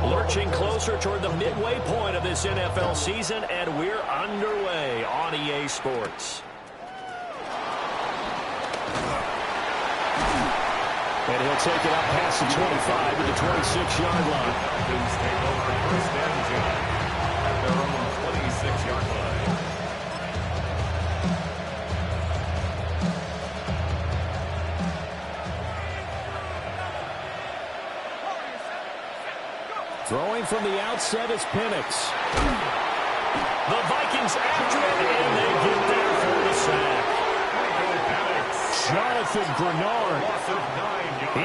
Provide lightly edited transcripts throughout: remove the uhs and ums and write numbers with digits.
Lurching closer toward the midway point of this NFL season, and we're underway on EA Sports. And he'll take it up past the 25 to the 26-yard line. Take over first and 10 at their own 26-yard line. Throwing from the outset is Penix. The Vikings after it, and they get there for the sack. Jonathan Grenard.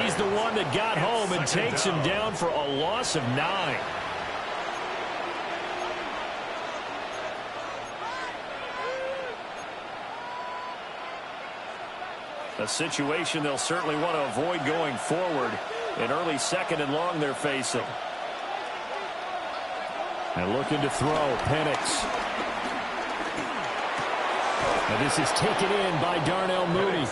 He's the one that got home and takes him down for a loss of 9. A situation they'll certainly want to avoid going forward. An early second and long they're facing. And looking to throw, Penix. And this is taken in by Darnell Mooney.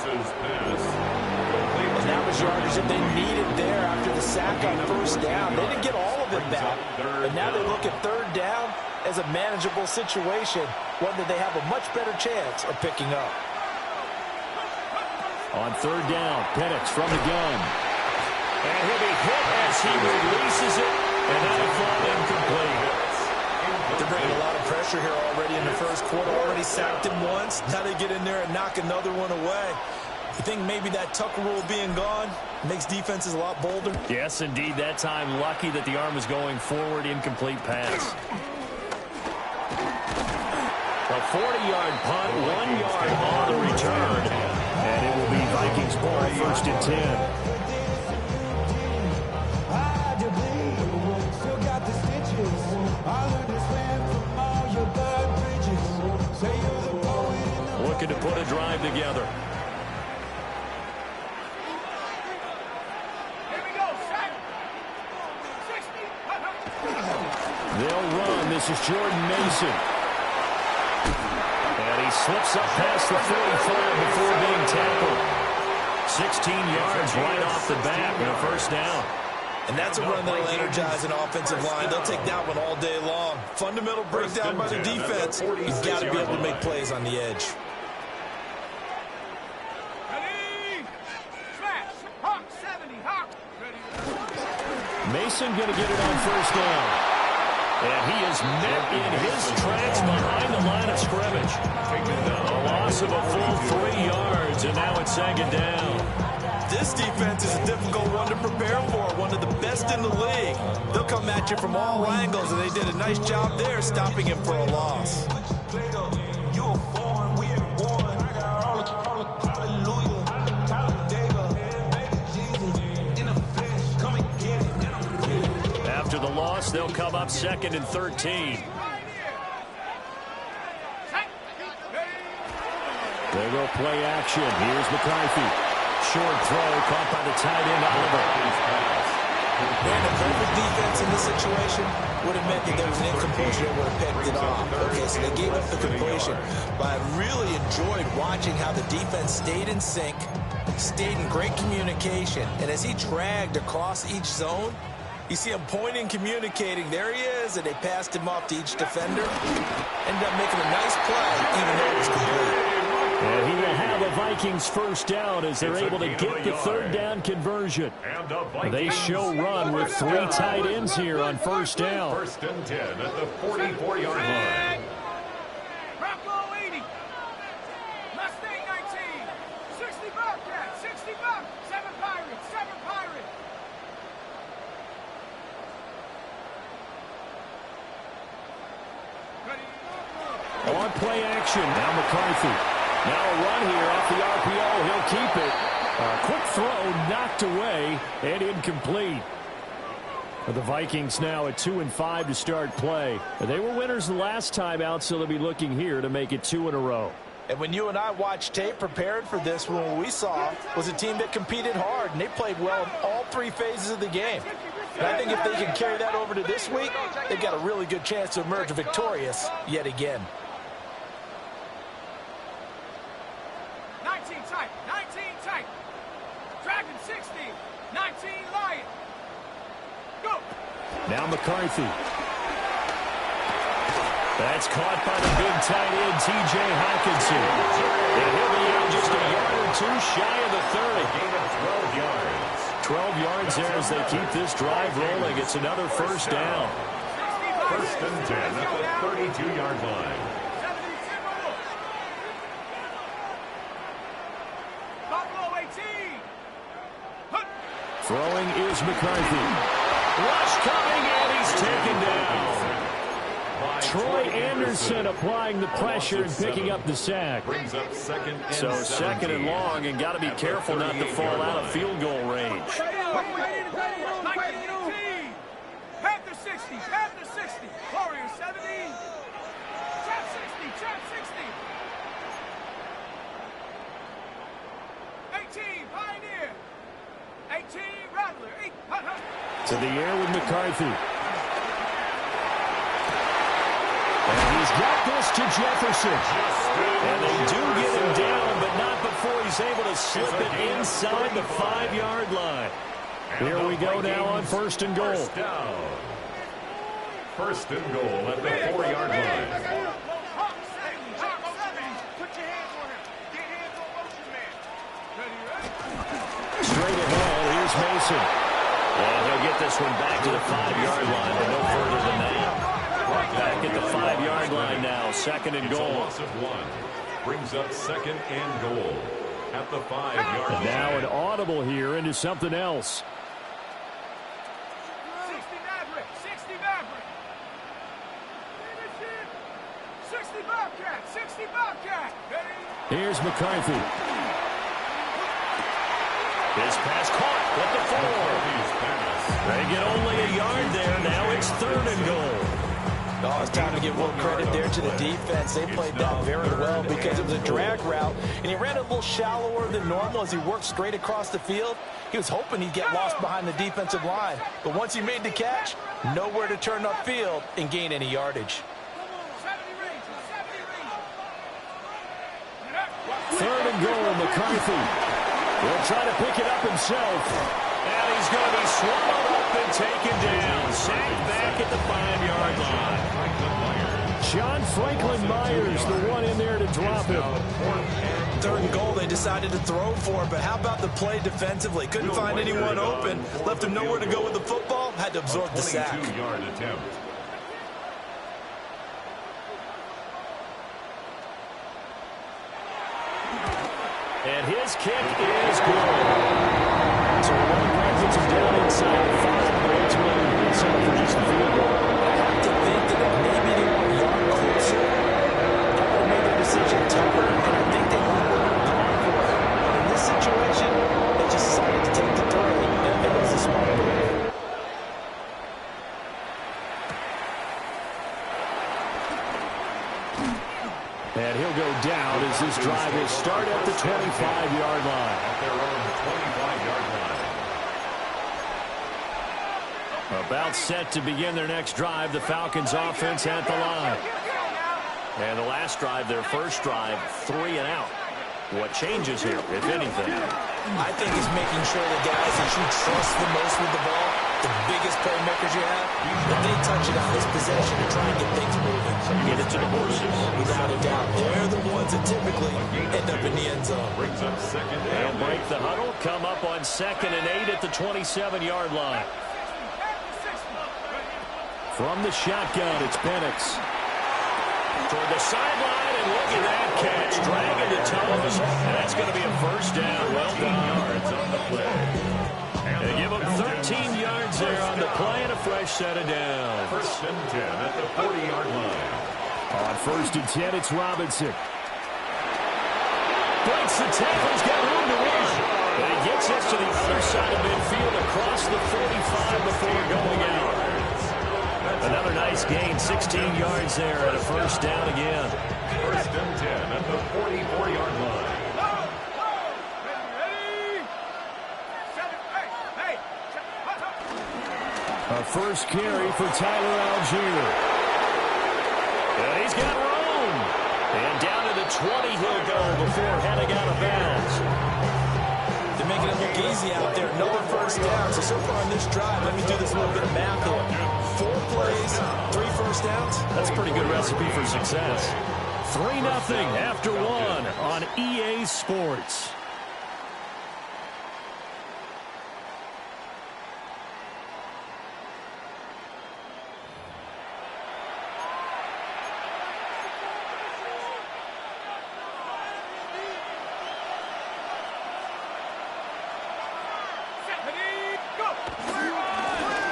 And that was yardage that they needed there after the sack on first down. They didn't get all of it back. And now they look at third down as a manageable situation, one that they have a much better chance of picking up. On third down, Penix from the gun. And he'll be hit as he releases it, and that'll fall incomplete. They're bringing a lot of pressure here already in the first quarter. Already sacked him once. Now they get in there and knock another one away. You think maybe that Tucker rule being gone makes defenses a lot bolder? Yes, indeed. That time lucky that the arm was going forward. Incomplete pass. A 40-yard punt, 1 yard on the return. And it will be Vikings ball, first and 10. Looking to put a drive together. They'll run. This is Jordan Mason. And he slips up past the 45 before being tackled. 16 yards right off the bat and a first down. And that's a run that will energize an offensive line. They'll take that one all day long. Fundamental breakdown by the defense. You've got to be able to make plays on the edge. Mason going to get it on first down. And he is met in his tracks behind the line of scrimmage. A loss of a full 3 yards, and now it's second down. This defense is a difficult one to prepare for, one of the best in the league. They'll come at you from all angles, and they did a nice job there stopping him for a loss. After the loss, they'll come up second and 13. They go play action. Here's McCarthy. Short throw caught by the tight end, Oliver. And a perfect defense in this situation would have meant that there was an incompletion that would have picked it off. Okay, so they gave up the completion. But I really enjoyed watching how the defense stayed in sync, stayed in great communication. And as he dragged across each zone, you see him pointing, communicating. There he is, and they passed him off to each defender. Ended up making a nice play, even though it was complete. And he will have a Vikings first down as they're able to get the third down conversion. They show run with 3 tight ends here on first down. First and 10 at the 44-yard line. Bravo 80. Mustang 19. 60 Bobcat. 60 Bob. 7 Pirates. 7 Pirates. On play action, now McCarthy. Now a run here off the RPO. He'll keep it. A quick throw knocked away and incomplete. The Vikings now at 2-5 to start play. They were winners the last time out, so they'll be looking here to make it 2 in a row. And when you and I watched tape prepared for this, what we saw was a team that competed hard, and they played well in all three phases of the game. And I think if they can carry that over to this week, they've got a really good chance to emerge victorious yet again. 19 tight, 19 tight. Dragon 60, 19 Lion. Go. Now McCarthy. That's caught by the big tight end, T.J. Hawkinson. And he'll be out just a yard or two shy of the 30. Gain of 12 yards. 12 yards there as they keep this drive rolling. It's another first down. First and 10 at the 32-yard line. Buffalo 18. Throwing is McCarthy. Rush coming, and he's taken down. Troy Anderson applying the pressure and picking up the sack. Brings up second and So second and long, and got to be careful not to fall out of field goal range. Panther 60, Panther 60, Warriors 70, Trap 60, Trap 60. 18, Pioneer. 18, Rattler. 8, hut, hut. To the air with McCarthy. And he's got this to Jefferson. And they do get him down, but not before he's able to slip it inside the 5-yard line. Here we go now on first and goal. First down. First and goal at the 4-yard line. Put your hands on him. Get hands on motion, man. Straight ahead, here's Mason. And he'll get this one back to the 5-yard line, but no further than that. Back at the 5-yard line now, second and goal. It's a loss of 1. Brings up second and goal at the 5-yard line. Now an audible here into something else. 60 Maverick, 60 Maverick. 60 Bobcat, 60 Bobcat. Here's McCarthy. His pass caught at the 4. They get only a yard there. Now it's third and goal. Oh, it's time to give a little credit there to the defense. They played that very well because it was a drag route, and he ran a little shallower than normal as he worked straight across the field. He was hoping he'd get lost behind the defensive line, but once he made the catch, nowhere to turn upfield and gain any yardage. 70 Rangers, 70 Rangers. Third and goal, McCarthy. He'll try to pick it up himself. And he's going to be swallowed up and taken down. Sacked back at the 5-yard line. John Franklin Myers, the one in there to drop him. Third and goal, they decided to throw for it, but how about the play defensively? Couldn't find anyone open, left him nowhere to go with the football, had to absorb the sack. 22-yard attempt. And his kick is good. So one gets him down inside the 5, but ultimately it's up for just a field goal. I have to think that if maybe they were a yard closer, that would have made their decision tougher, and I think they would have gone for it. But in this situation, they just decided to take the throw, and it was a smart move. And he'll go down as this drive will start at the 25-yard line. At their own 25-yard line. About set to begin their next drive, the Falcons offense at the line. And the last drive, their first drive, 3 and out. What changes here, if anything? I think it's making sure the guys that you trust the most with the ball, the biggest playmakers you have, that they touch it on this possession and try and get things moving. Get it to the horses. Without a doubt, they're the ones that typically end up in the end zone. Brings up second They'll and break the huddle, come up on 2nd and 8 at the 27-yard line. From the shotgun, it's Penix. Toward the sideline, and look at that catch. Dragging the toes, and that's going to be a first down. Well done. yards on the play. They give them 13 yards there on the play and a fresh set of downs. First and 10 at the 40-yard line. On 1st and 10, it's Robinson. Breaks the tackle's got room to run. And he gets us to the other side of midfield across the 45 before going out. Another nice gain, 16 yards there and a first down again. First and 10 at the the 44-yard line. A first carry for Tyler Algier. And he's got room. And down to the 20 he'll go before heading out of bounds. They're making it look easy out there. Another first down. So far on this drive, let me do this little bit of math here. 4 plays, 3 first downs. That's a pretty good recipe for success. 3-0 after 1 on EA Sports.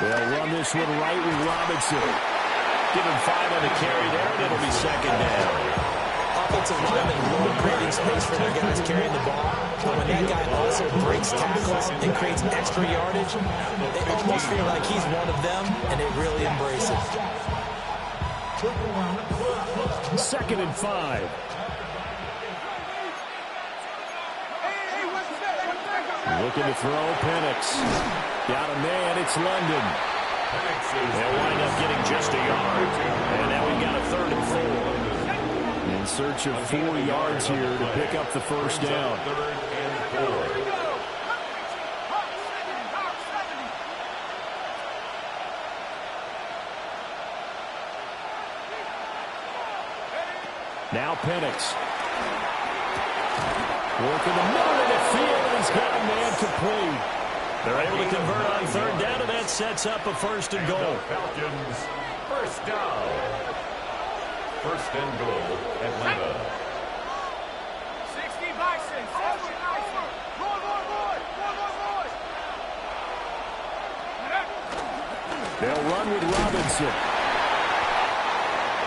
They'll run this one right with Robinson. Give him 5 on the carry there, and it'll be second down. Offensive linemen love creating space for their guys carrying the ball. But when that guy also breaks tackles and creates extra yardage, they almost feel like he's one of them, and they really embrace it. 2nd and 5. Looking to throw Penix. Got a man, it's London. They'll wind up getting just a yard. And now we've got a 3rd and 4. In search of 4 yards here to pick up the first down. 3rd and 4. Now Penix. Working the middle of the field, and he's got a man complete. They're able to convert on 3rd down, and that sets up a 1st and goal. Falcons, first down. 1st and goal, Atlanta. 60 Bison. They'll run with Robinson.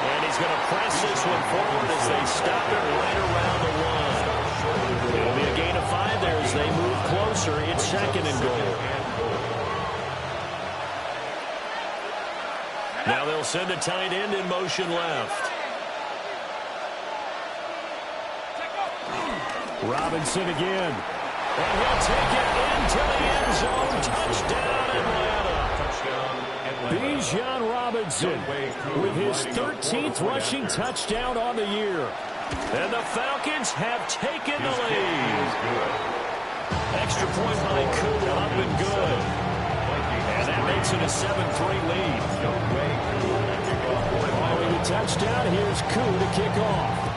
And he's going to press this one forward as they stop it right around the 1. It'll be a gain of 5 there as they move closer. It's 2nd and goal. Now they'll send the tight end in motion left. Robinson again. And he'll take it into the end zone. Touchdown, Atlanta. Bijan Robinson with his 13th rushing touchdown on the year. And the Falcons have taken the lead. Extra point by Koo, up and good. And that makes it a 7-3 lead. Following the touchdown, here's Koo to kick off.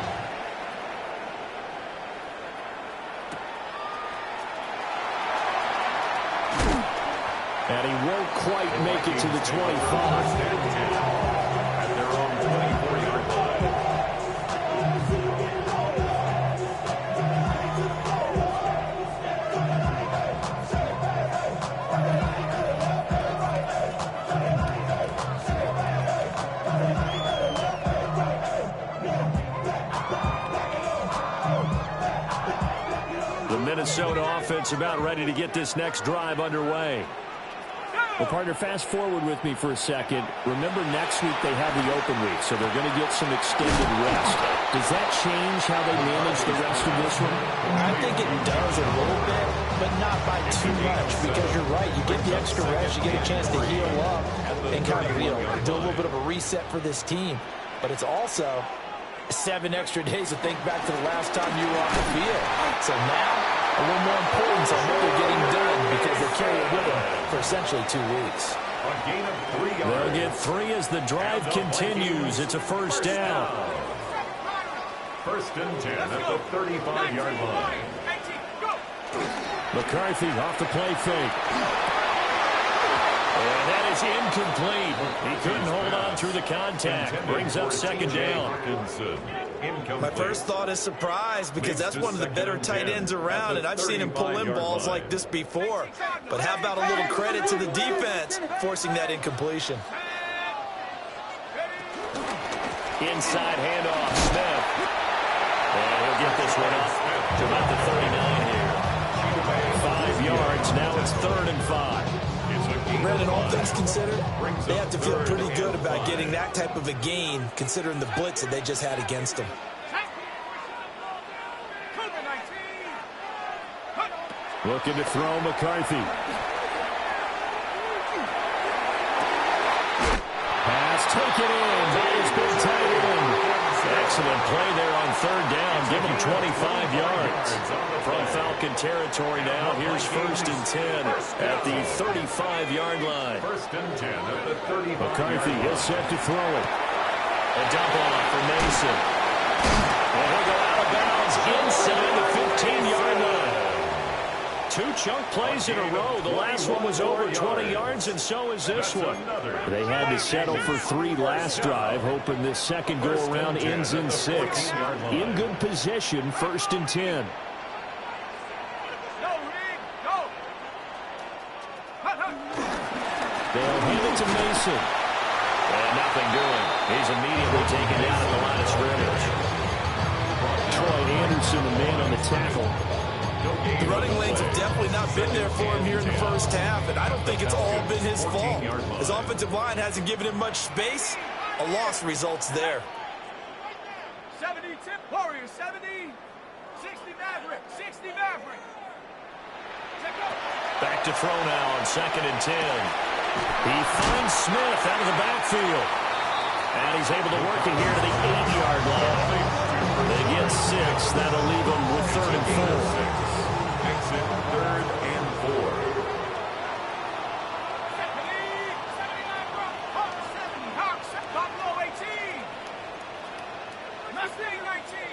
And he won't quite make it to the 25. The Minnesota offense about ready to get this next drive underway. Well, partner, fast forward with me for a second. Remember, next week they have the open week, so they're going to get some extended rest. Does that change how they manage the rest of this one? I think it does a little bit, but not by too much, because you're right. You get the extra rest, you get a chance to heal up and kind of, do a little bit of a reset for this team. But it's also 7 extra days to think back to the last time you were on the field. So now, a little more importance on what they're getting done because they carry it with them for essentially 2 weeks. A gain of 3 yards. They'll get 3 as the drive continues. It's a first down. 1st and 10 at the 35-yard line. McCarthy off the play fake. And that is incomplete. He couldn't hold on through the contact. Brings up 2nd down. My first thought is surprise because that's one of the better tight ends around, and I've seen him pull in balls like this before. But how about a little credit to the defense forcing that incompletion? Inside handoff, Smith. And he'll get this one up to about the 39 here. 5 yards, now it's 3rd and 5. Brandon, all things considered, they have to feel pretty good about getting that type of a gain considering the blitz that they just had against them. Looking to throw McCarthy. Pass taken in. That has been tied in. Excellent play there on third down. Give him 25 yards. From Falcon territory now, here's 1st and 10 at the 35-yard line. 1st and 10 at the 35. McCarthy is set to throw it. A dump off for Mason. And he'll go out of bounds inside the 15-yard line. 2 chunk plays in a row. The last one was over 20 yards, and so is this one. They had to settle for 3 last drive, hoping this second go-around ends in 6. In good position, 1st and 10. They'll hand it to Mason. And nothing doing. He's immediately taken down at the line of scrimmage. Troy Anderson, the man on the tackle. The running lanes have definitely not been there for him here in the first half, and I don't think it's all been his fault. His offensive line hasn't given him much space. A loss results there. 70 tip Warriors, 70. 60 Maverick, 60 Maverick. Back to throw now on 2nd and 10. He finds Smith out of the backfield. And he's able to work it here to the 8-yard line. They get 6. That'll leave them with 3rd and 4. Exit 3rd and 4. 70, Hawks, Buffalo 18. Mustang 19.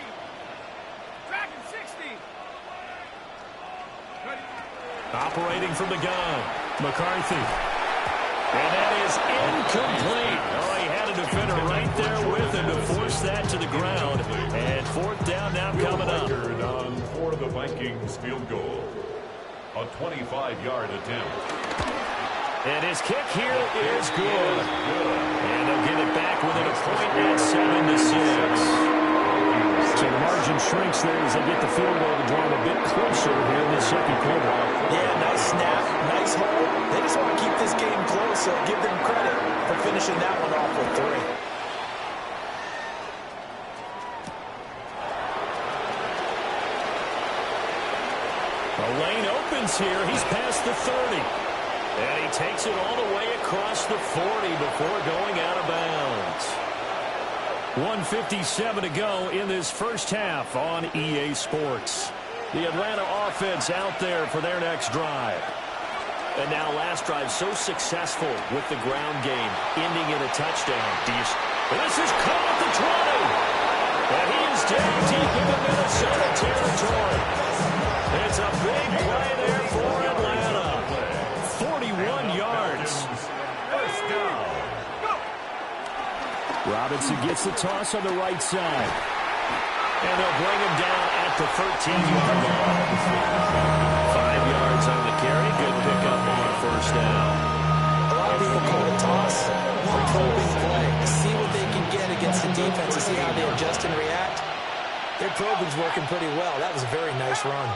Dragon 60. Ready? Operating from the gun. McCarthy. And that is incomplete. Oh, he had a defender right there with him to force that to the ground. And 4th down now coming up. On for the Vikings field goal. A 25-yard attempt. And his kick here is good. And they'll get it back within a point at 7-6. So the margin shrinks there as they get the field goal to draw them a bit closer here in the second quarter. Yeah, nice snap, nice hold. They just want to keep this game close, so give them credit for finishing that one off with 3. The lane opens here. He's past the 30. And he takes it all the way across the 40 before going out of bounds. 1:57 to go in this first half on EA Sports. The Atlanta offense out there for their next drive. And now last drive so successful with the ground game, ending in a touchdown. This is caught at the 20. And he is down deep into Minnesota territory. It's a big play there for Atlanta. 41 yards. First down. Robinson gets the toss on the right side. And they'll bring him down at the 13-yard line. 5 yards on the carry. Good pickup on 1st down. A lot of people call it toss. One probing play. See what they can get against the defense and see how they adjust and react. Their probing's working pretty well. That was a very nice run.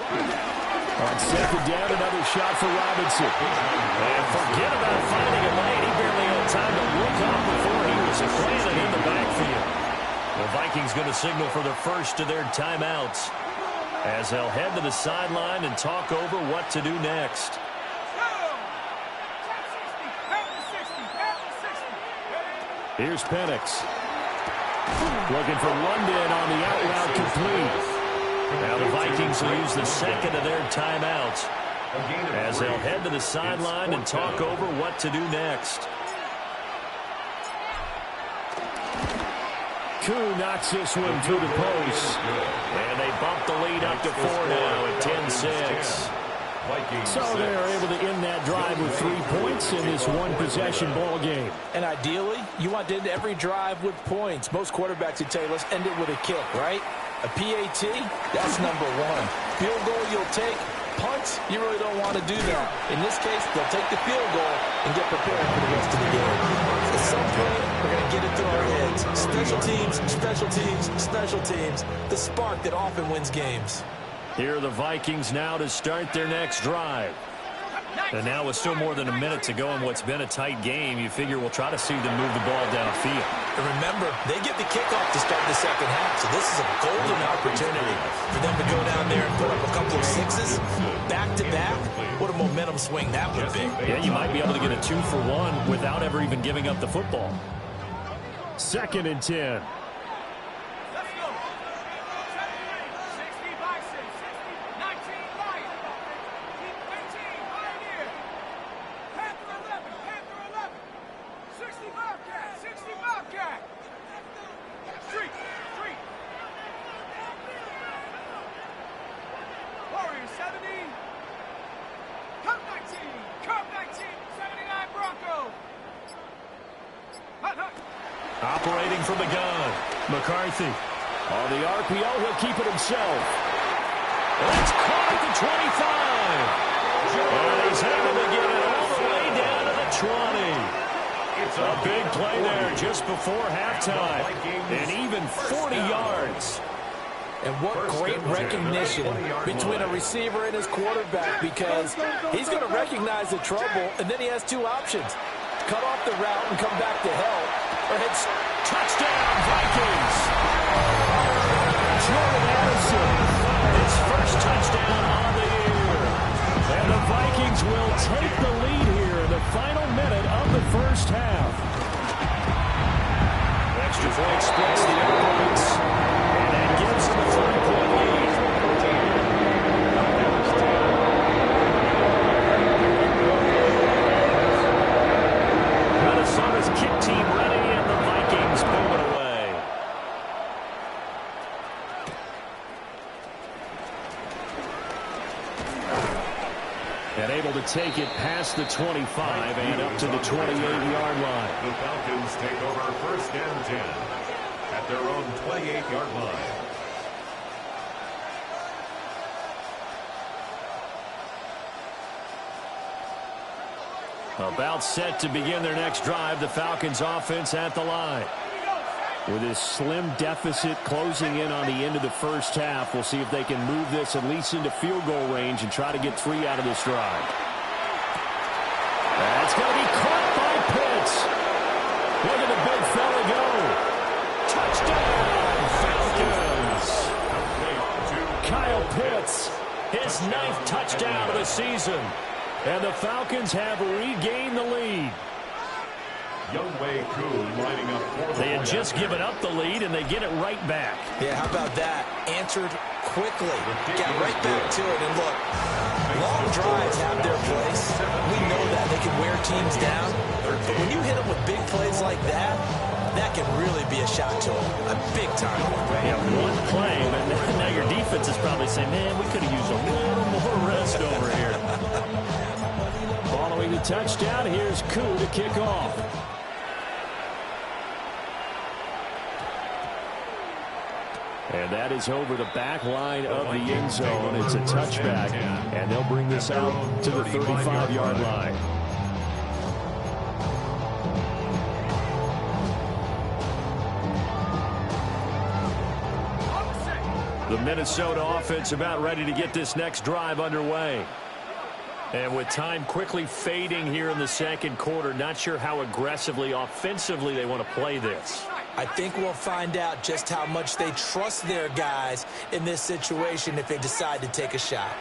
On 2nd down, another shot for Robinson. And forget about finding a lane. He barely had time to look up before he was planted in the backfield. The Vikings going to signal for the first of their timeouts as they'll head to the sideline and talk over what to do next. Here's Penix. Looking for London on the out route complete. Now the Vikings will use the second of their timeouts as they'll head to the sideline and talk over what to do next. Koo knocks this one through the post. And they bump the lead up to 4 now at 10-6. So they're able to end that drive with 3 points in this one-possession ball game. And ideally, you want to end every drive with points. Most quarterbacks would tell you, let's end it with a kick, right? A PAT, that's number 1. Field goal you'll take. Punts, you really don't want to do that. In this case, they'll take the field goal and get prepared for the rest of the game. At some point, we're going to get it through our heads. Special teams, special teams, special teams. The spark that often wins games. Here are the Vikings now to start their next drive. And now with still more than a minute to go in what's been a tight game, you figure we'll try to see them move the ball downfield. And remember, they get the kickoff to start the second half, so this is a golden opportunity for them to go down there and put up a couple of sixes back-to-back. What a momentum swing that would be. Yeah, you might be able to get a 2-for-1 without ever even giving up the football. 2nd and 10. Let's go. 60 Bison, 60, 19 Lion. 18 Pioneer. Panther 11, Panther 11. 60 Bobcat, 60 Bobcat. Street, street. Warrior 70. Cup 19, Cup 19, 79 Bronco. Hut, hut. Operating from the gun. McCarthy. On the RPO, he'll keep it himself. That's caught at the 25. And he's able to get it all the way down to the 20. A big play there just before halftime. And even 40 yards. And what great recognition between a receiver and his quarterback, because he's going to recognize the trouble, and then he has two options. Cut off the route and come back to help. Or hit Touchdown, Vikings. Jordan Addison, his first touchdown on the year. And the Vikings will take the lead here in the final minute of the first half. Extra point splits the uprights. And that gives them a 3-point lead. Minnesota's kick team ready, and the Vikings move it away. And able to take it past the 25 and up to the 28-yard line. The Falcons take over 1st and 10 at their own 28-yard line. About set to begin their next drive, the Falcons offense at the line. With this slim deficit closing in on the end of the first half, we'll see if they can move this at least into field goal range and try to get 3 out of this drive. That's going to be caught by Pitts. Look at the big fella go. Touchdown, Falcons. Kyle Pitts, his 9th touchdown of the season. And the Falcons have regained the lead. Youngway Kuhn lining up for the They had just given up the lead, and they get it right back. Yeah, how about that? Answered quickly. Got right back to it. And look, long drives have their place. We know that. They can wear teams down. But when you hit them with big plays like that, that can really be a shot to them. A big time. Yeah, one play, but now your defense is probably saying, man, we could have used a little more rest over here. Following the touchdown, here's Koo to kick off. And that is over the back line of the end zone. It's a touchback, and they'll bring this out to the 35-yard line. The Minnesota offense about ready to get this next drive underway. And with time quickly fading here in the second quarter, not sure how aggressively, offensively they want to play this. I think we'll find out just how much they trust their guys in this situation if they decide to take a shot.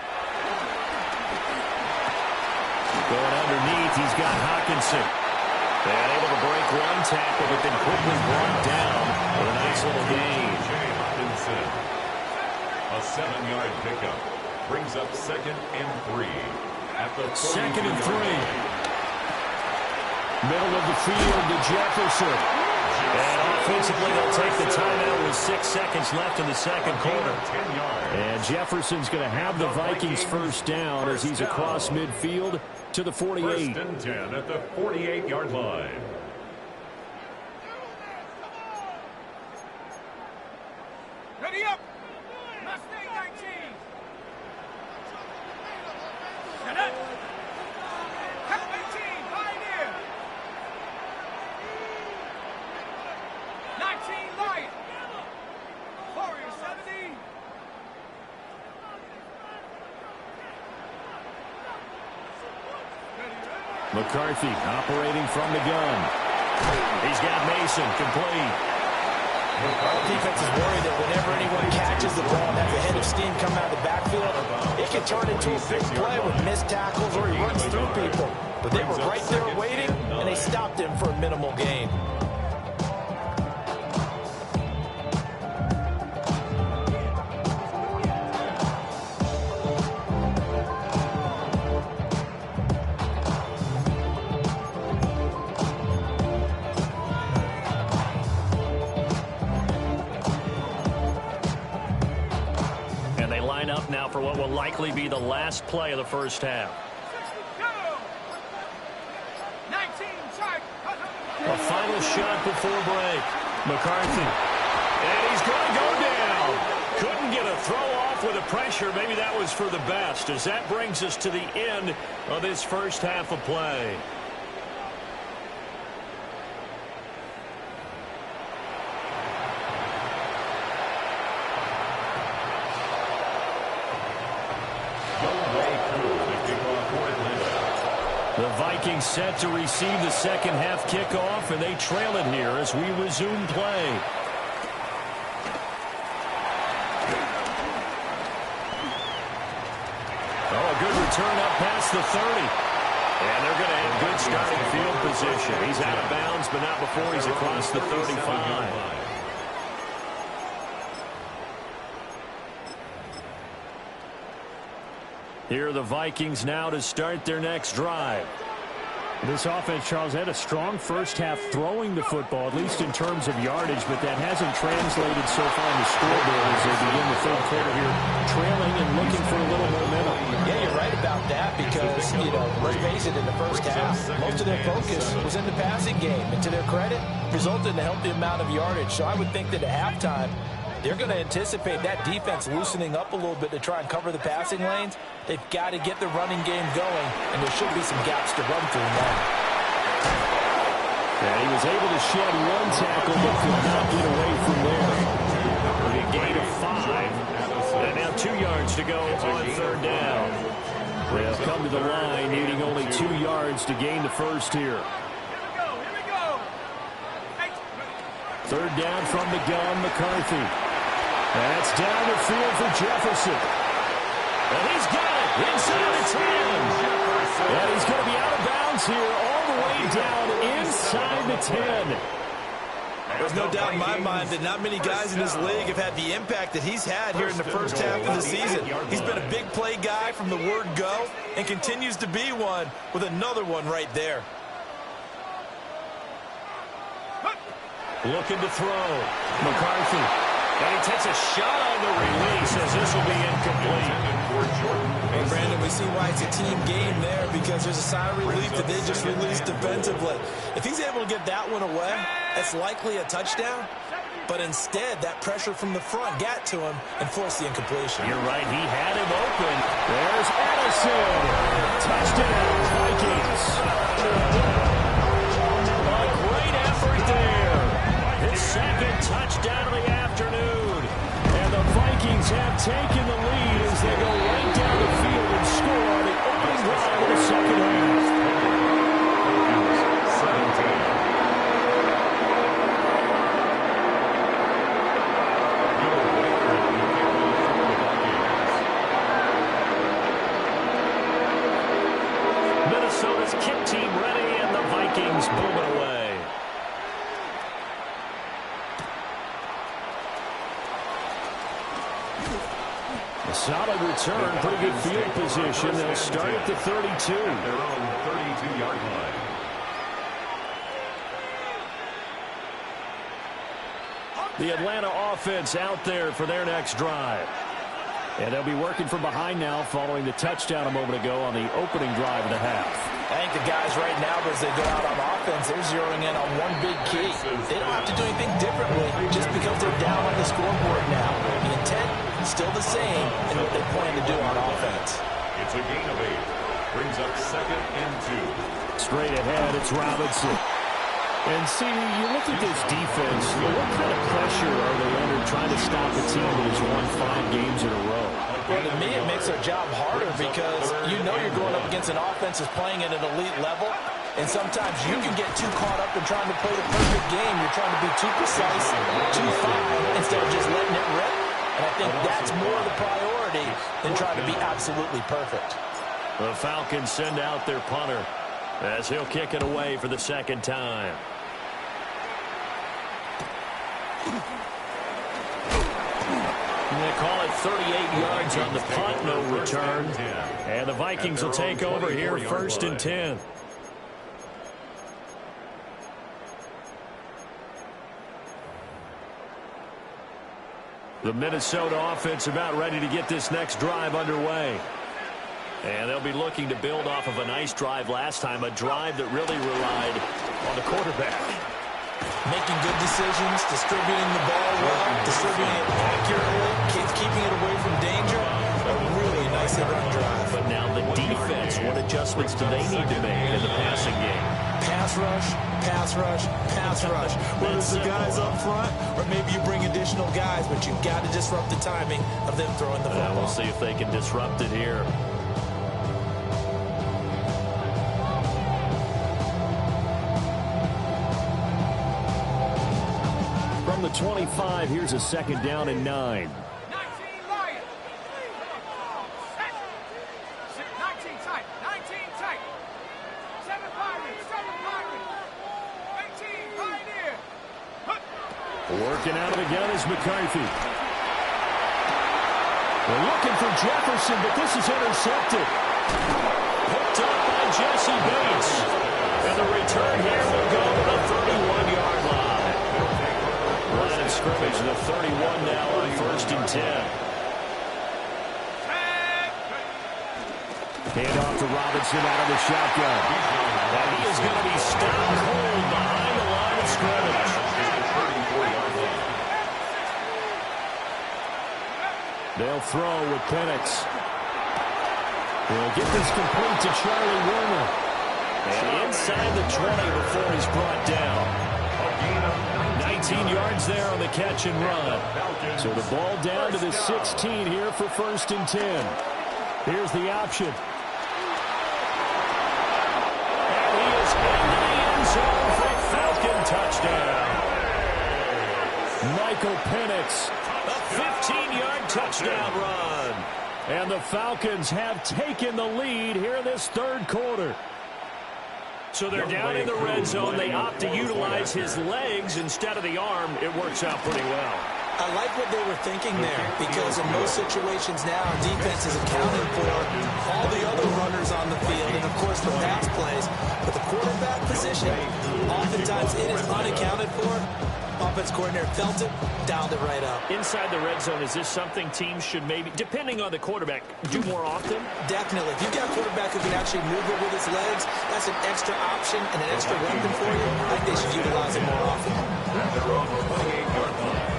Going underneath, he's got Hawkinson. And able to break one tackle, but then quickly brought down with a nice little gain. A 7-yard pickup brings up 2nd and 3 at the 2nd and 3. Middle of the field to Jefferson. And offensively, they'll take the timeout with 6 seconds left in the second quarter. And Jefferson's going to have the Vikings first down as he's across midfield to the 48. 1st and 10 at the 48-yard line. Ready up. Mustang 19. Set up. Cup 18, Pioneer. 19, Lion. Warrior 70. McCarthy operating from the gun. He's got Mason complete. The defense is worried that whenever anyone catches the ball and has a head of steam coming out of the backfield, it can turn into a big play with missed tackles or he runs through people. But they were right there waiting, and they stopped him for a minimal gain. Up now for what will likely be the last play of the first half. A final shot before break. McCarthy. And he's going to go down. Couldn't get a throw off with the pressure. Maybe that was for the best, as that brings us to the end of this first half of play. The Vikings set to receive the second half kickoff, and they trail it here as we resume play. Oh, a good return up past the 30. And they're going to have good starting field position. He's out of bounds, but not before he's across the 35. Here are the Vikings now to start their next drive. This offense, Charles, had a strong first half throwing the football, at least in terms of yardage, but that hasn't translated so far in the scoreboard as they begin the third quarter here, trailing and looking for a little momentum. Yeah, you're right about that because, let's face it, in the first half, most of their focus was in the passing game. And to their credit, resulted in a healthy amount of yardage. So I would think that at halftime, they're going to anticipate that defense loosening up a little bit to try and cover the passing lanes. They've got to get the running game going, and there should be some gaps to run through now. And he was able to shed one tackle, but could not get away from there. A gain of 5. And now 2 yards to go on third down. They'll come to the line, needing only 2 yards to gain the first here. Here we go. Third down from the gun, McCarthy. That's down the field for Jefferson. And he's got it inside the 10. And he's going to be out of bounds here all the way down inside the 10. There's no doubt in my mind that not many guys in this league have had the impact that he's had here in the first half of the season. He's been a big play guy from the word go and continues to be one with another one right there. Looking to throw. McCarthy. And he takes a shot on the release as this will be incomplete. Hey, Brandon, we see why it's a team game there because there's a sigh of relief that they just released defensively. If he's able to get that one away, that's likely a touchdown. But instead, that pressure from the front got to him and forced the incompletion. You're right. He had him open. There's Addison. Touchdown, Vikings. A great effort there. His second touchdown of the afternoon. And the Vikings have taken the lead as they go right down the field and score on the opening drive of the second half. 17. Minnesota's kick team ready, and the Vikings booming away. A solid return, pretty good field position. They'll start at the 32. At their own 32-yard line. The Atlanta offense out there for their next drive. And they'll be working from behind now following the touchdown a moment ago on the opening drive of the half. I think the guys right now, as they go out on offense, they're zeroing in on one big key. They don't have to do anything differently just because they're down on the scoreboard now. The intent is still the same in what they plan to do on offense. It's a gain of 8. Brings up 2nd and 2. Straight ahead, it's Robinson. And see, you look at this defense, what kind of pressure are they under trying to stop a team that has won 5 games in a row? Well, to me, it makes our job harder because you know you're going up against an offense that's playing at an elite level, and sometimes you can get too caught up in trying to play the perfect game. You're trying to be too precise, too fine, instead of just letting it rip. And I think that's more the priority than trying to be absolutely perfect. The Falcons send out their punter as he'll kick it away for the second time. They call it 38 yards on the punt, no return. And the Vikings will take over here, 1st and 10. The Minnesota offense about ready to get this next drive underway. And they'll be looking to build off of a nice drive last time, a drive that really relied on the quarterback. Making good decisions, distributing the ball well, distributing it accurately, keeping it away from danger. A really nicely run drive. But now the defense, what adjustments do they need to make in the passing game? Pass rush, pass rush, pass rush. Whether it's the guys up front or maybe you bring additional guys, but you've got to disrupt the timing of them throwing the football. We'll see if they can disrupt it here. From the 25, here's a 2nd down and 9. 19 Lions. 19 tight. 19 tight. 7 Pirates. 7 Pirates. 18 Pioneer. Working out of the gun is McCarthy. They're looking for Jefferson, but this is intercepted. Picked up by Jesse Bates. And the return here will go to the 31-yard line. Line of scrimmage, the 31 now on 1st and 10. Hand off to Robinson out of the shotgun. And he is going to be stopped cold behind the line of scrimmage. They'll throw with Penix. They'll get this complete to Charlie Warner. And inside the 20 before he's brought down. 19 yards there on the catch and run. So the ball down to the 16 here for 1st and 10. Here's the option. And he is into the end zone for a Falcon touchdown. Michael Penix, a 15-yard touchdown run. And the Falcons have taken the lead here in this 3rd quarter. So they're down in the red zone. They opt to utilize his legs instead of the arm. It works out pretty well. I like what they were thinking there because in most situations now, defense is accounting for all the other runners on the field and, of course, the pass plays. But the quarterback position, oftentimes it is unaccounted for. Offense coordinator felt it, dialed it right up. Inside the red zone, is this something teams should maybe, depending on the quarterback, do more often? Definitely. If you've got a quarterback who can actually move it with his legs, that's an extra option and an extra weapon for you. I think they should utilize it more often. At their own 28-yard line.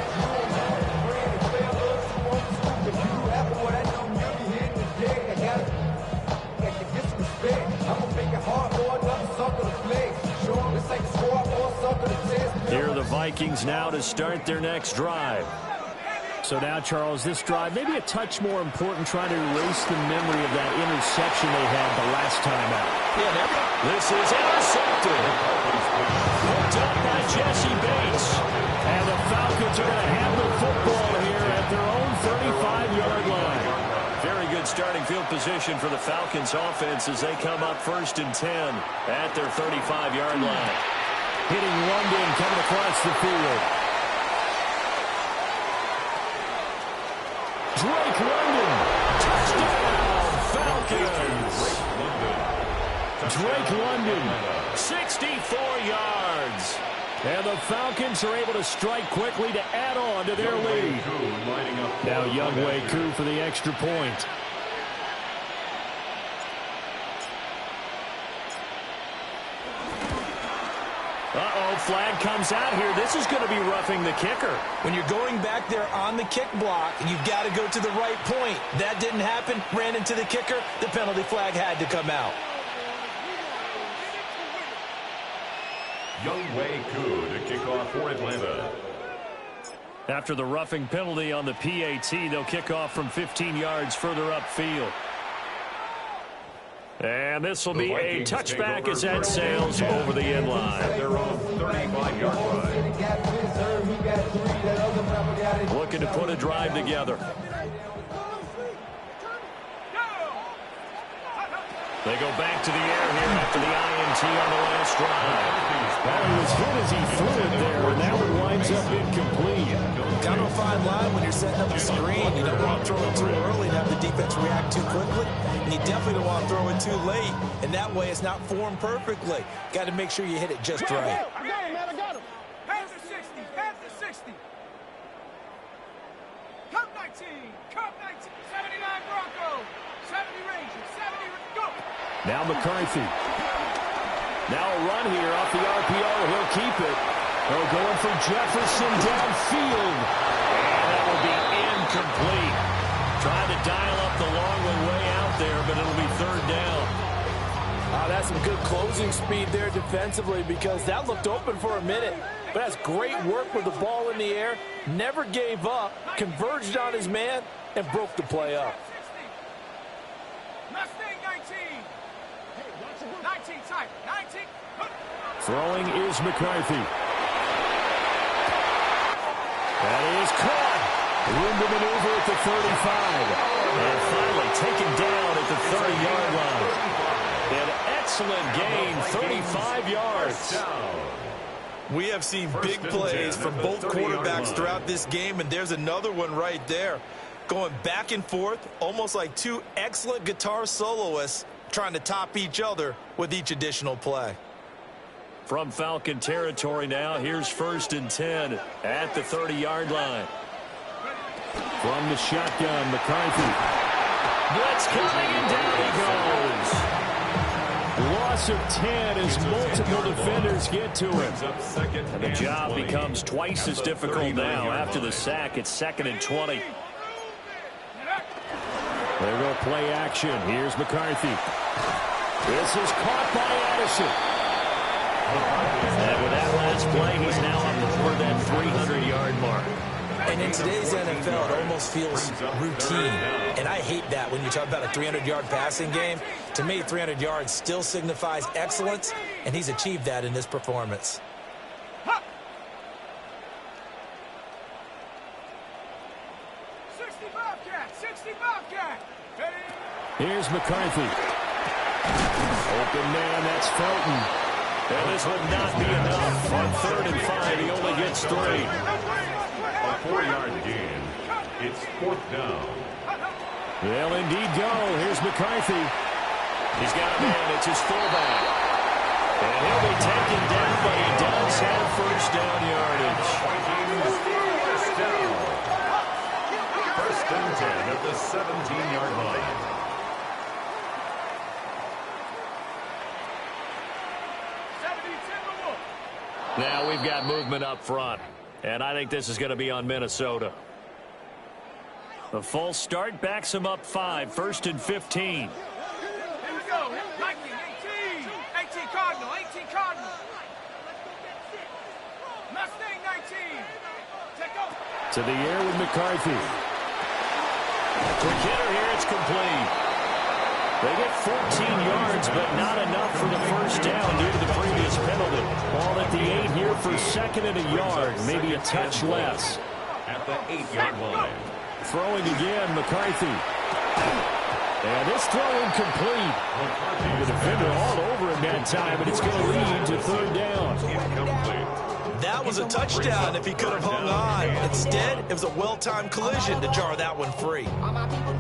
Here are the Vikings now to start their next drive. So now, Charles, this drive maybe a touch more important, trying to erase the memory of that interception they had the last time out. This is intercepted. Picked up by Jesse Bates. And the Falcons are going to have the football here at their own 35-yard line. Very good starting field position for the Falcons offense as they come up 1st and 10 at their 35-yard line. Hitting London coming across the field. Drake London. Touchdown, Falcons. Drake London, 64 yards. And the Falcons are able to strike quickly to add on to their lead. Now Younghoe Koo for the extra point. Flag comes out here. This is going to be roughing the kicker. When you're going back there on the kick block, you've got to go to the right point. That didn't happen. Ran into the kicker. The penalty flag had to come out. Younghoe Koo to kick off for Atlanta. After the roughing penalty on the PAT, they'll kick off from 15 yards further upfield. And this will be a touchback as that sails over the end line. Their own 35-yard line. Looking to put a drive together. They go back to the air here after the INT on the last drive. Well, he was hit as he threw it there, and that one winds up incomplete. Kind of a fine line when you're setting up the screen. You don't want to throw it too early and have the defense react too quickly. And you definitely don't want to throw it too late. And that way it's not formed perfectly. Got to make sure you hit it just right. I got him, man. I got him. Hands to 60. Hands to 60. Cup 19. Cup 19. 79 Broncos. 70 Rangers. 70. Go. Now McCarthy. Now a run here off the RPO. He'll keep it. They're going for Jefferson downfield. And that will be incomplete. Trying to dial up the long way out there, but it'll be third down. That's some good closing speed there defensively because that looked open for a minute. But that's great work with the ball in the air. Never gave up, converged on his man, and broke the play up. Mustang 19. 19 tight. 19. Throwing is McCarthy. That is caught. Room to maneuver at the 35. And finally taken down at the 30-yard line. An excellent gain, 35 yards. We have seen big plays from both quarterbacks throughout this game, and there's another one right there. Going back and forth, almost like two excellent guitar soloists trying to top each other with each additional play. From Falcon territory now, here's 1st and 10 at the 30-yard line. From the shotgun, McCarthy. Blitz coming, and down he goes. Loss of 10 as multiple defenders get to him. And the job becomes twice as difficult now. After the sack, it's 2nd and 20. There go play action. Here's McCarthy. This is caught by Addison. And with that last play, he's now up before that 300-yard mark. And in today's NFL, it almost feels routine. And I hate that when you talk about a 300-yard passing game. To me, 300 yards still signifies excellence, and he's achieved that in this performance. 60 Bobcat. 60 Bobcat. Here's McCarthy. Open man, that's Felton. And this would not be enough. On 3rd and 5, he only gets 3. A 4-yard gain. It's 4th down. They'll indeed go. Here's McCarthy. He's got a man. It's his fullback. And he'll be taken down, but he does have first down yardage. First down. 1st and 10 at the 17-yard line. Now we've got movement up front. And I think this is going to be on Minnesota. The false start backs him up 5. 1st and 15. Here we go. 19, 18. 18 Cardinal. 18 Cardinal. Mustang 19. Take over. To the air with McCarthy. Quick hitter here. It's complete. They get 14 yards, but not enough for the first down due to the previous penalty. Ball at the 8 here for 2nd and a yard. Maybe a touch less. At the 8-yard line. Throwing again, McCarthy. And this throw incomplete. The defender all over him that time, and it's going to lead to 3rd down. Incomplete. That was a touchdown if he could have hung on. Instead, it was a well-timed collision to jar that one free.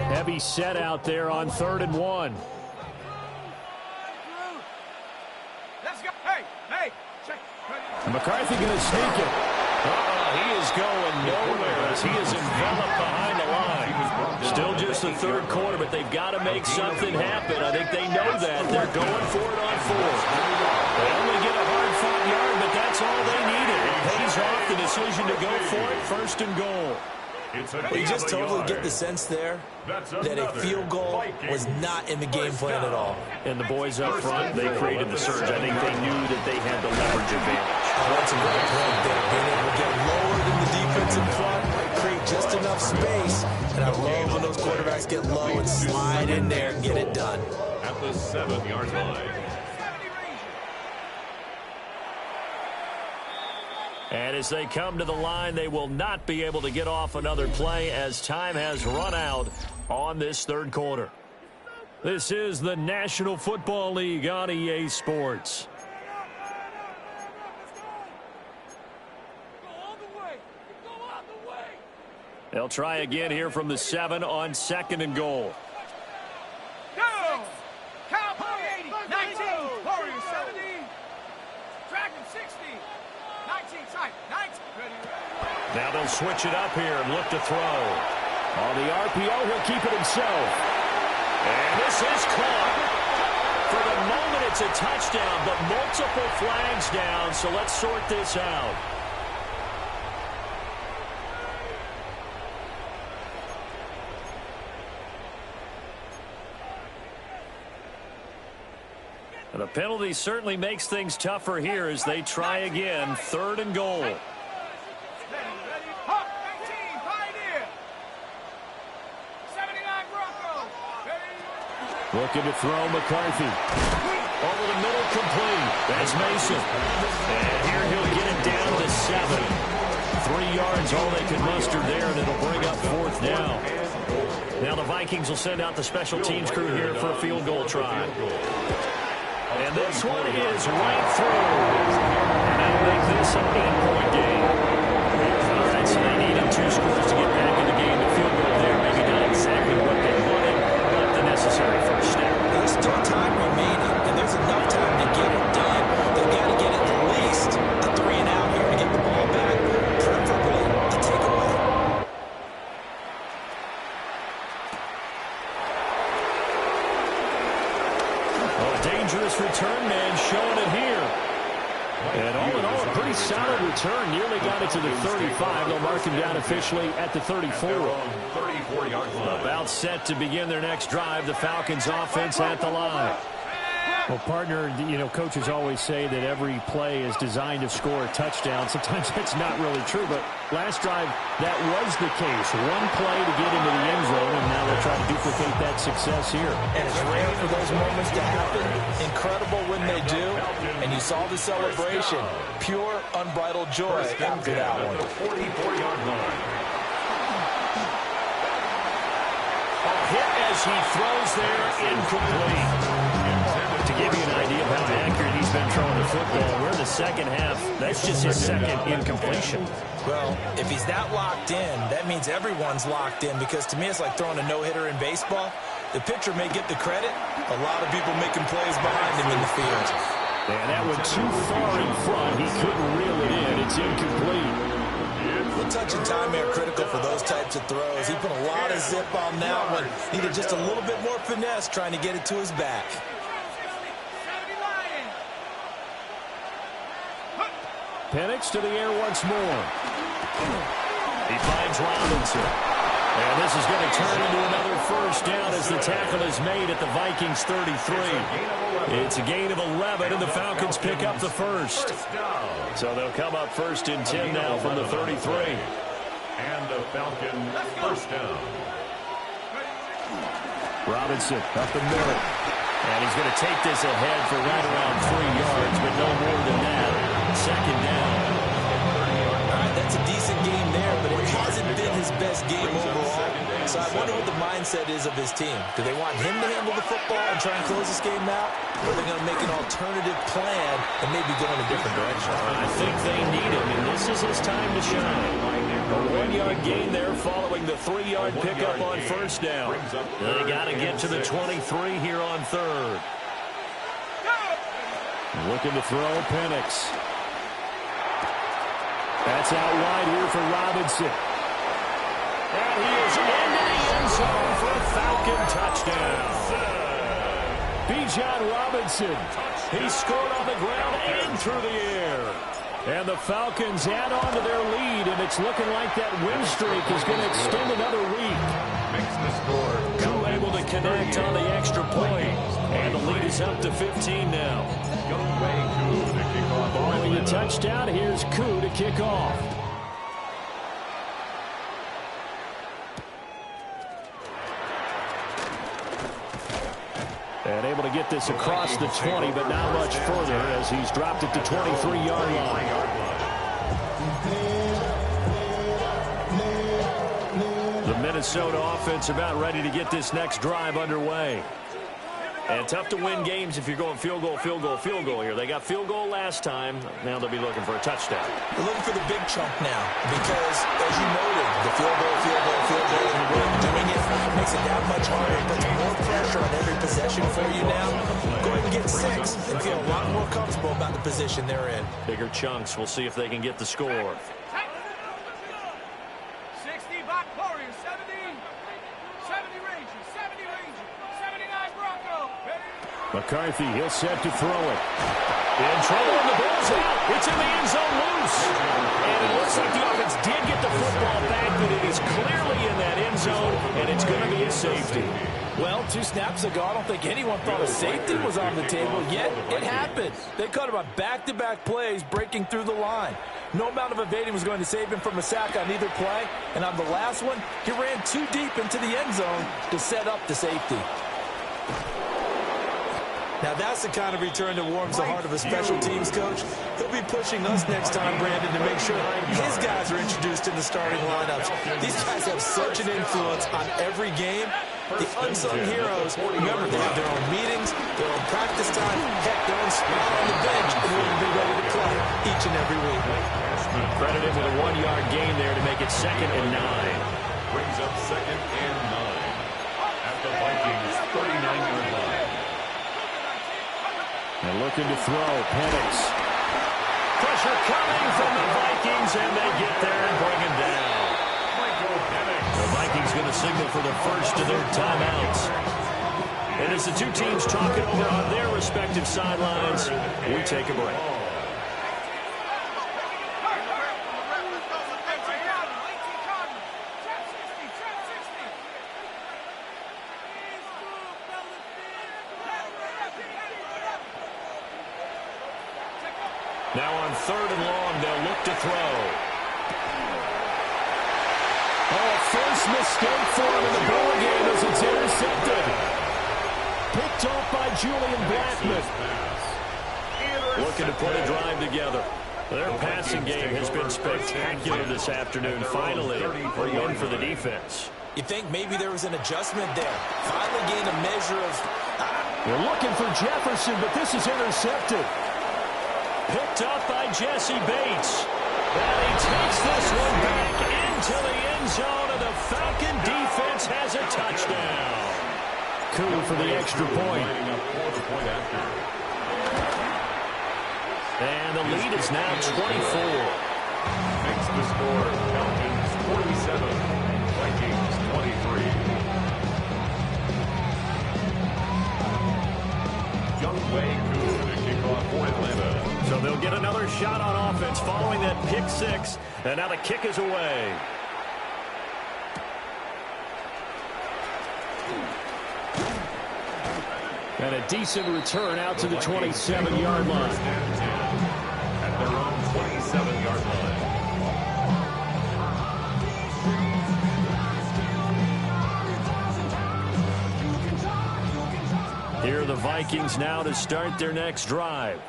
Heavy set out there on 3rd and 1. Let's go. Hey, hey. Check. McCarthy going to sneak it. He is going nowhere as he is enveloped behind the line. Still just the 3rd quarter, but they've got to make something happen. I think they know that. They're going for it on 4th. They only get a hard 5 yard, but that's all they needed. It pays off the decision to go for it. 1st and goal. You just totally get the sense there that a field goal was not in the game plan at all. And the boys up front, they created the surge. I think they knew that they had the leverage advantage. Oh, that's a great point there. Being able to get lower than the defense defense in front, create just enough space, and I love when those quarterbacks get low and slide in there and get it done. At the 7-yard line. And as they come to the line, they will not be able to get off another play as time has run out on this third quarter. This is the National Football League on EA Sports. They'll try again here from the 7 on 2nd and goal. Go! Cowboy 80, 19, Warriors 70, Dragon 60, 19, tight, 19, ready. Now they'll switch it up here and look to throw. On the RPO, he'll keep it himself. And this is caught. For the moment, it's a touchdown, but multiple flags down, so let's sort this out. The penalty certainly makes things tougher here as they try again. 3rd and goal. Ready, Hawk 19, Pioneer. 79 Broncos. Ready. Looking to throw McCarthy. Over the middle, complete. That's Mason. And here he'll get it down to 7. 3 yards, all they can muster there, and it'll bring up 4th down. Now the Vikings will send out the special teams crew here for a field goal try. And this one is right through. And that'll make this an 8-point game. All right, so they needed 2 scores to get back in the game. The field goal there, maybe not exactly what they wanted, but the necessary first step. There's still time remaining, and there's enough time to get it done. They've got to get at least a 3 and out here to get the ball back, preferably a takeaway. Dangerous return man showing it here. And all in all, a pretty solid return. Nearly got it to the 35. They'll mark him down officially at the 34. 34-yard line. About set to begin their next drive. The Falcons offense at the line. Well, partner, you know, coaches always say that every play is designed to score a touchdown. Sometimes that's not really true, but last drive, that was the case. One play to get into the end zone, and now they'll try to duplicate that success here. And it's rare for those moments to happen. Incredible when they do. And you saw the celebration. Pure, unbridled joy after that one. 44-yard line. A hit as he throws there, incomplete. To give you an idea of how accurate he's been throwing the football, we're in the second half. That's just his second incompletion. Well, if he's that locked in, that means everyone's locked in, because to me it's like throwing a no-hitter in baseball. The pitcher may get the credit. A lot of people making plays behind him in the field. And that one too far in front. He couldn't reel it in. It's incomplete. The touch and time are critical for those types of throws. He put a lot of zip on that one. Needed just a little bit more finesse trying to get it to his back. Penix to the air once more. He finds Robinson. And this is going to turn into another first down as the tackle is made at the Vikings 33. It's a gain of 11, and the Falcons pick up the first. So they'll come up 1st and 10 now from the 33. And the Falcons first down. Robinson up the middle. And he's going to take this ahead for right around 3 yards, but no more than that. 2nd down. All right, that's a decent game there, but it hasn't been his best game overall. So I wonder what the mindset is of his team. Do they want him to handle the football and try and close this game out? Or are they going to make an alternative plan and maybe go in a different direction? I think they need him, and this is his time to shine. A 1-yard gain there following the 3-yard pickup on first down. They got to get to the 23 here on 3rd. Looking to throw Penix. That's out wide here for Robinson. And he is into the end zone for a Falcon touchdown. Bijan Robinson. He scored on the ground and through the air. And the Falcons add on to their lead, and it's looking like that win streak is going to extend another week. Makes the score. Koo able to connect on the extra point. And the lead is up to 15 now. Koo to kick off. Following the touchdown, here's Koo to kick off. And able to get this across the 20, but not much further as he's dropped it to 23-yard line. The Minnesota offense about ready to get this next drive underway. And tough to win games if you're going field goal, field goal, field goal here. They got field goal last time. Now they'll be looking for a touchdown. They're looking for the big chunk now because, as you noted, the field goal, and the way of doing it makes it that much harder. It puts more pressure on every possession for you now. Go ahead and get 6 and feel a lot more comfortable about the position they're in. Bigger chunks. We'll see if they can get the score. 60 back Warriors, 70 Rangers, 79 Broncos. McCarthy, he'll set to throw it. In trouble, and the ball's out. It's in the end zone loose. And it looks like the offense did get the football back, but it is clearly in that end zone, and it's going to be a safety. Well, 2 snaps ago, I don't think anyone thought a safety was on the table, yet it happened. They caught him on back-to-back plays, breaking through the line. No amount of evading was going to save him from a sack on either play, and on the last one, he ran too deep into the end zone to set up the safety. Now, that's the kind of return that warms the heart of a special teams coach. He'll be pushing us next time, Brandon, to make sure his guys are introduced in the starting lineups. These guys have such an influence on every game. The unsung heroes, remember, they have their own meetings, their own practice time, heck, their own spot on the bench in order to be ready to play each and every week. Credited with a 1-yard gain there to make it 2nd and 9. Brings up 2nd and 9 at the Vikings 39-yard line. And looking to throw, Penix. Pressure coming from the Vikings, and they get there and bring him down. The Vikings going to signal for the first of their timeouts. And as the two teams talking over on their respective sidelines, we take a break. Now on 3rd and long, they'll look to throw. Oh, first mistake for him in the ball game as it's intercepted. Picked off by Julian Blackmon. Looking to put a drive together. Their passing game has been spectacular this afternoon. Finally, a win for the defense. You think maybe there was an adjustment there. Finally gained a measure of... They're looking for Jefferson, but this is intercepted. Picked up by Jesse Bates. And he takes this one back into the end zone, and the Falcon defense has a touchdown. Coup for the extra point. And the lead is now 24. Makes the score Falcons 47, Vikings 23. Young Wei Koo to kick off for Atlanta. So they'll get another shot on offense following that pick 6. And now the kick is away. And a decent return out to the 27-yard line. At their own 27-yard line. Here are the Vikings now to start their next drive.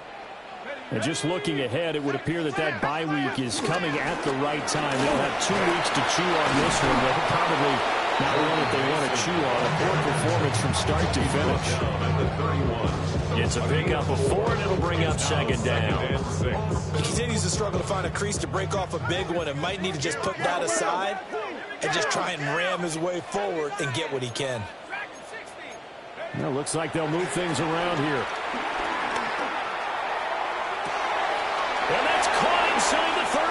And just looking ahead, it would appear that that bye week is coming at the right time. They'll have 2 weeks to chew on this one. They'll probably not one that they want to chew on. A poor performance from start to finish. It's a pickup of 4, and it'll bring up 2nd down. He continues to struggle to find a crease to break off a big one and might need to just put that aside and just try and ram his way forward and get what he can. Well, looks like they'll move things around here. And that's caught inside the 35.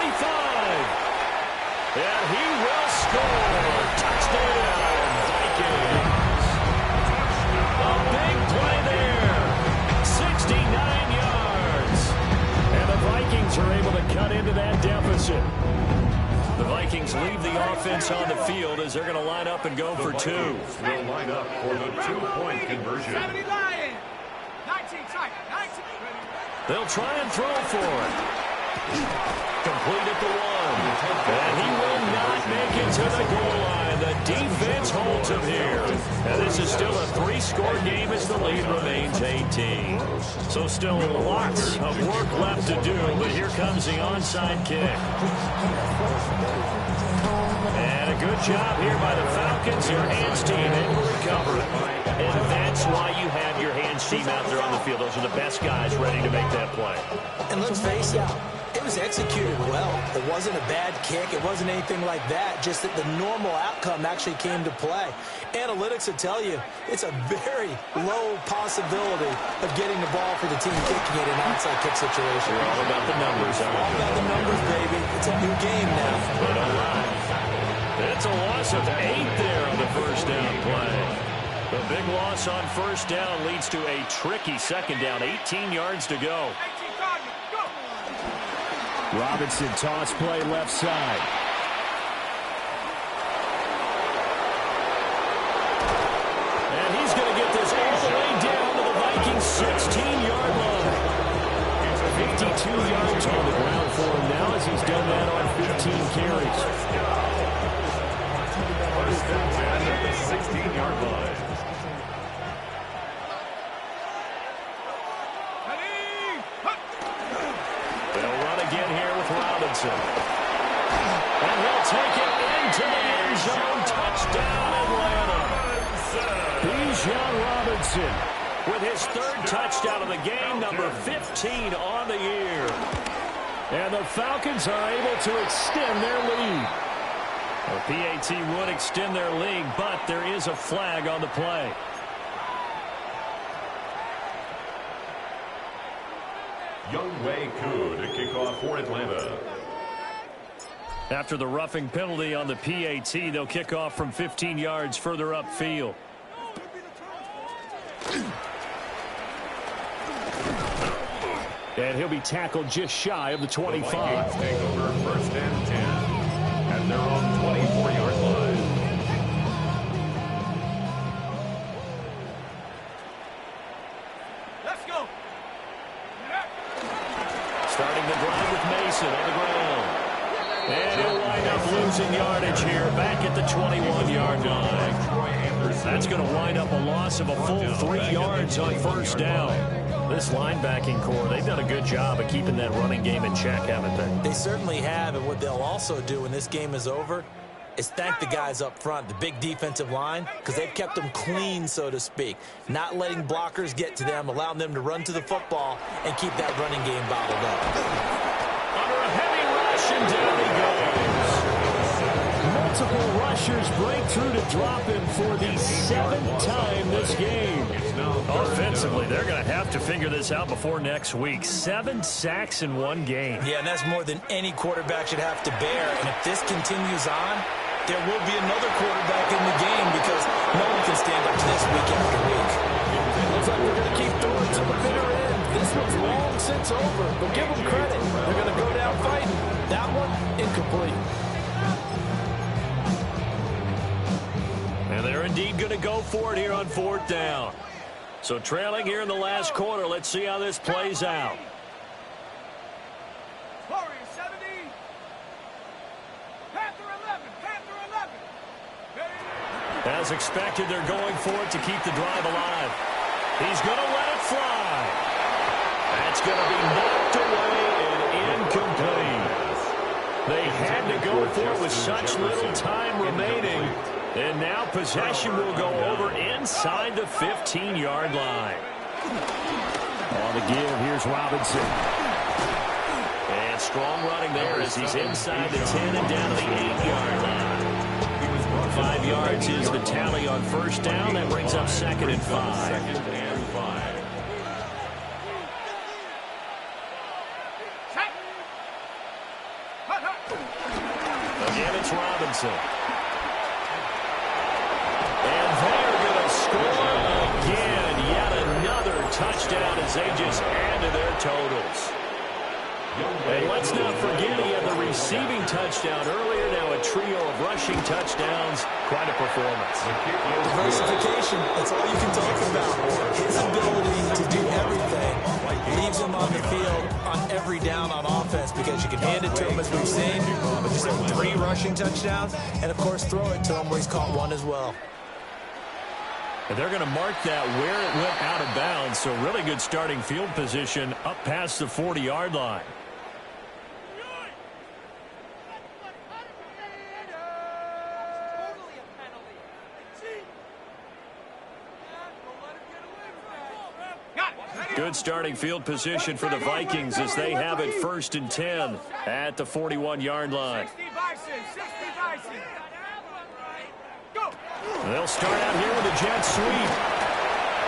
And he will score. Touchdown, Vikings. A big play there. 69 yards. And the Vikings are able to cut into that deficit. The Vikings leave the offense on the field as they're going to line up and go for 2. They'll line up for the 2-point conversion. 70 Lions. 19 tight. 19. They'll try and throw for it. complete at the 1. And he will not make it to the goal line. The defense holds him here. And this is still a 3-score game as the lead remains 18. So still lots of work left to do, but here comes the onside kick. And a good job here by the Falcons. Your hands team able to recover it. And that's why you have your hands team out there on the field. Those are the best guys ready to make that play. And let's face it, it was executed well. It wasn't a bad kick. It wasn't anything like that. Just that the normal outcome actually came to play. Analytics will tell you it's a very low possibility of getting the ball for the team kicking it in an onside kick situation. You're all about the numbers. All about the numbers, baby. It's a new game now. But all right. It's a loss of 8 there on the first down play. The big loss on first down leads to a tricky second down. 18 yards to go. Robinson toss play left side. And he's going to get this all the way down to the Vikings' 16-yard line. 52 yards on the ground for him now as he's done that on 15 carries. First and 10 at the 16-yard line. They'll run again here with Robinson. And he'll take it into the end zone. Touchdown, Atlanta. Bijan Robinson with his 3rd touchdown of the game, number 15 on the year. And the Falcons are able to extend their lead. The PAT would extend their lead, but there is a flag on the play. Younghoe Koo to kick off for Atlanta. After the roughing penalty on the PAT, they'll kick off from 15 yards further upfield. And he'll be tackled just shy of the 25. The Vikings take over first and 10 at their own 24-yard line. Let's go. Starting the drive with Mason on the ground. And he'll wind up losing yardage here back at the 21-yard line. That's going to wind up a loss of a full 3 yards on first down. This linebacking core, they've done a good job of keeping that running game in check, haven't they? They certainly have, and what they'll also do when this game is over is thank the guys up front, the big defensive line, because they've kept them clean, so to speak. Not letting blockers get to them, allowing them to run to the football and keep that running game bottled up. Under a heavy rush, and down he goes. Multiple rushers break through to drop him for the 7th time this game. Offensively, they're going to have to figure this out before next week. 7 sacks in one game. Yeah, and that's more than any quarterback should have to bear. And if this continues on, there will be another quarterback in the game because no one can stand up to this week after week. Looks like we're going to keep throwing to the bitter end. This one's long since over, but give them credit. They're going to go down fighting. That one, incomplete. And they're indeed going to go for it here on 4th down. So trailing here in the last quarter, let's see how this plays out. Warriors 70. Panther 11. Panther 11. As expected, they're going for it to keep the drive alive. He's going to let it fly. That's going to be knocked away and incomplete. They had to go for it with such little time remaining. And now possession will go over inside the 15-yard line. On the give, here's Robinson. And strong running there as he's inside the 10 and down to the 8-yard line. 5 yards is the tally on first down. That brings up 2nd and 5. Again, it's Robinson. And they're going to score again. Yet another touchdown as they just add to their totals. And let's not forget he had the receiving touchdown earlier, now a trio of rushing touchdowns. Quite a performance. Diversification, that's all you can talk about. His ability to do everything leaves him on the field on every down on offense because you can hand it to him, as we've seen, but you said 3 rushing touchdowns, and, of course, throw it to him where he's caught 1 as well. And they're going to mark that where it went out of bounds, so really good starting field position up past the 40-yard line. Good starting field position for the Vikings as they have it 1st and 10 at the 41-yard line. 60 Bison. Go. They'll start out here with a jet sweep.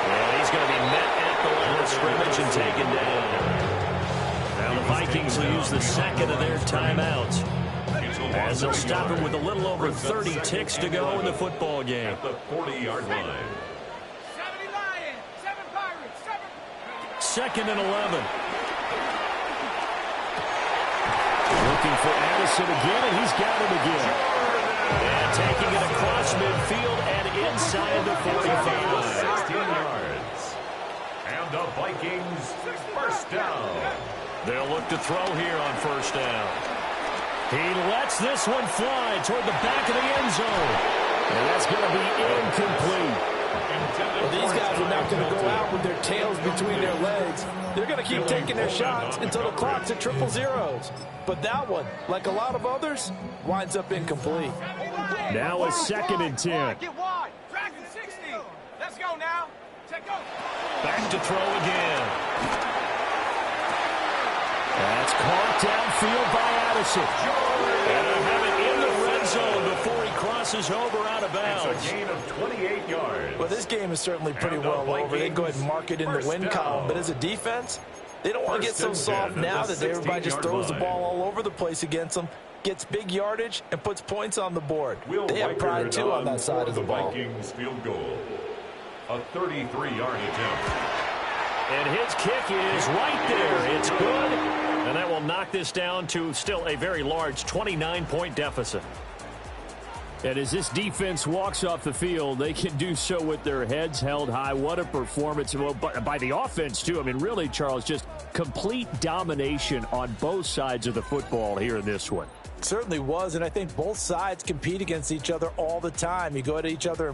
And he's going to be met at the line of scrimmage and taken down. Now the Vikings will use the second of their timeouts as they'll stop him with a little over 30 ticks to go in the football game. At the 40-yard line. 70 Lions, 7 Pirates, 7. 2nd and 11. Looking for Addison again, and he's got him again. And taking it across midfield and inside the 45. 16 yards. And the Vikings first down. They'll look to throw here on 1st down. He lets this one fly toward the back of the end zone. And that's going to be incomplete. Well, these guys are not going to go out with their tails between their legs. They're going to keep taking their shots until the clock's at 000. But that one, like a lot of others, winds up incomplete. Now a 2nd and 10. Get wide. Dragon 60. Let's go now. Take go. Back to throw again. That's caught downfield by Addison. And they'll have it in the red zone before he crosses over out of bounds. It's a gain of 28 yards. Well, this game is certainly pretty well over. They can go ahead and mark it in the win column. But as a defense, they don't want to get so soft now that everybody just throws the ball all over the place against them, gets big yardage, and puts points on the board. They have pride, too, on that side of the ball. Vikings field goal. A 33-yard attempt. And his kick is right there. It's good. And that will knock this down to still a very large 29-point deficit. And as this defense walks off the field, they can do so with their heads held high. What a performance by the offense, too. I mean, really, Charles, just complete domination on both sides of the football here in this one. Certainly was, and I think both sides compete against each other all the time. You go at each other in